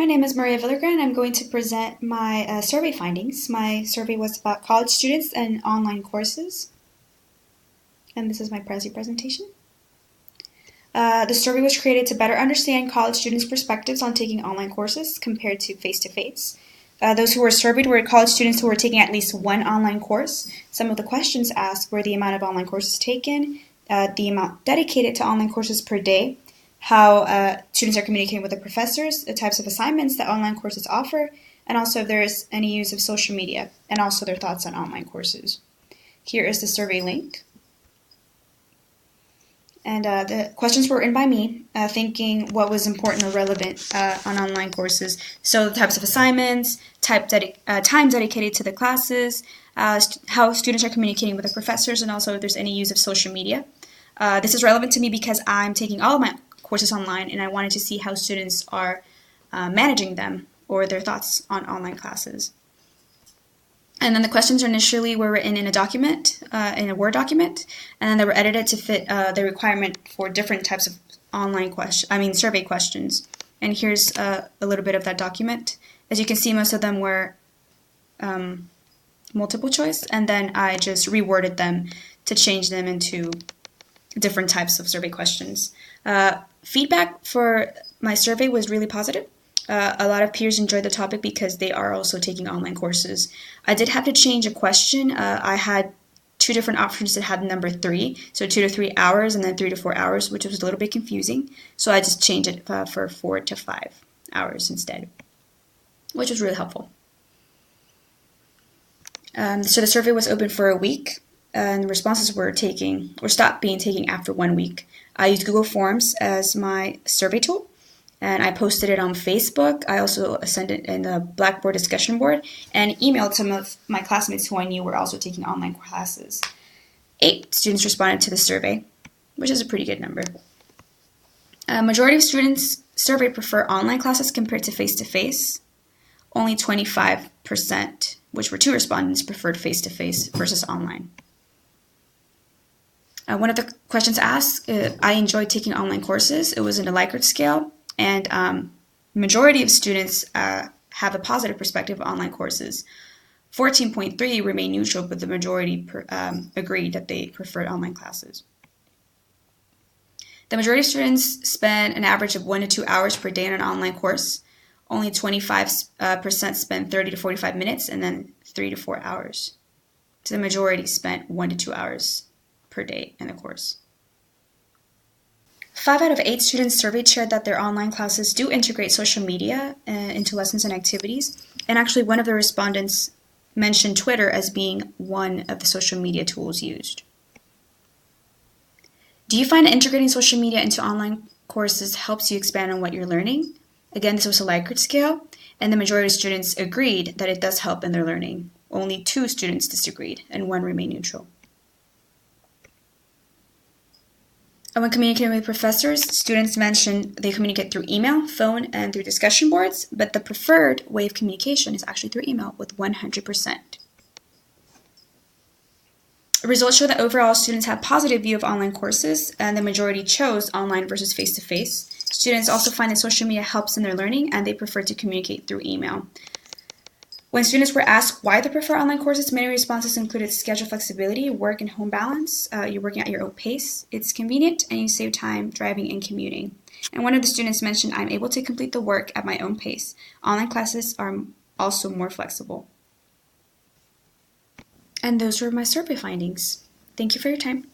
My name is Maria Villagrán, and I'm going to present my survey findings. My survey was about college students and online courses. And this is my presentation. The survey was created to better understand college students' perspectives on taking online courses compared to face-to-face. Those who were surveyed were college students who were taking at least one online course. Some of the questions asked were the amount of online courses taken, the amount dedicated to online courses per day, how students are communicating with the professors, the types of assignments that online courses offer, and also if there is any use of social media, and also their thoughts on online courses. Here is the survey link. And the questions were written by me, thinking what was important or relevant on online courses. So the types of assignments, time dedicated to the classes, how students are communicating with the professors, and also if there's any use of social media. This is relevant to me because I'm taking all of my courses online, and I wanted to see how students are managing them or their thoughts on online classes. And then the questions initially were written in a document, in a Word document, and then they were edited to fit the requirement for different types of survey questions. And here's a little bit of that document. As you can see, most of them were multiple choice, and then I just reworded them to change them into different types of survey questions. Feedback for my survey was really positive. A lot of peers enjoyed the topic because they are also taking online courses. I did have to change a question. I had two different options that had number 3, so 2 to 3 hours and then 3 to 4 hours, which was a little bit confusing. So I just changed it for 4 to 5 hours instead, which was really helpful. So the survey was open for a week, and the responses stopped being taken after 1 week. I used Google Forms as my survey tool, and I posted it on Facebook. I also sent it in the Blackboard discussion board and emailed some of my classmates who I knew were also taking online classes. 8 students responded to the survey, which is a pretty good number. A majority of students surveyed prefer online classes compared to face-to-face. Only 25%, which were 2 respondents, preferred face-to-face versus online. One of the questions asked, I enjoyed taking online courses. It was in a Likert scale. And majority of students have a positive perspective of online courses. 14.3 remain neutral, but the majority agreed that they preferred online classes. The majority of students spend an average of 1 to 2 hours per day on an online course. Only 25% spend 30 to 45 minutes, and then 3 to 4 hours. So the majority spent 1 to 2 hours per day in the course. 5 out of 8 students surveyed shared that their online classes do integrate social media into lessons and activities. And actually, one of the respondents mentioned Twitter as being one of the social media tools used. Do you find that integrating social media into online courses helps you expand on what you're learning? Again, this was a Likert scale, and the majority of students agreed that it does help in their learning. Only 2 students disagreed, and 1 remained neutral. And when communicating with professors, students mentioned they communicate through email, phone, and through discussion boards, but the preferred way of communication is actually through email with 100%. Results show that overall students have a positive view of online courses, and the majority chose online versus face-to-face. Students also find that social media helps in their learning, and they prefer to communicate through email. When students were asked why they prefer online courses, many responses included schedule flexibility, work and home balance, you're working at your own pace, it's convenient, and you save time driving and commuting. And one of the students mentioned, I'm able to complete the work at my own pace. Online classes are also more flexible. And those were my survey findings. Thank you for your time.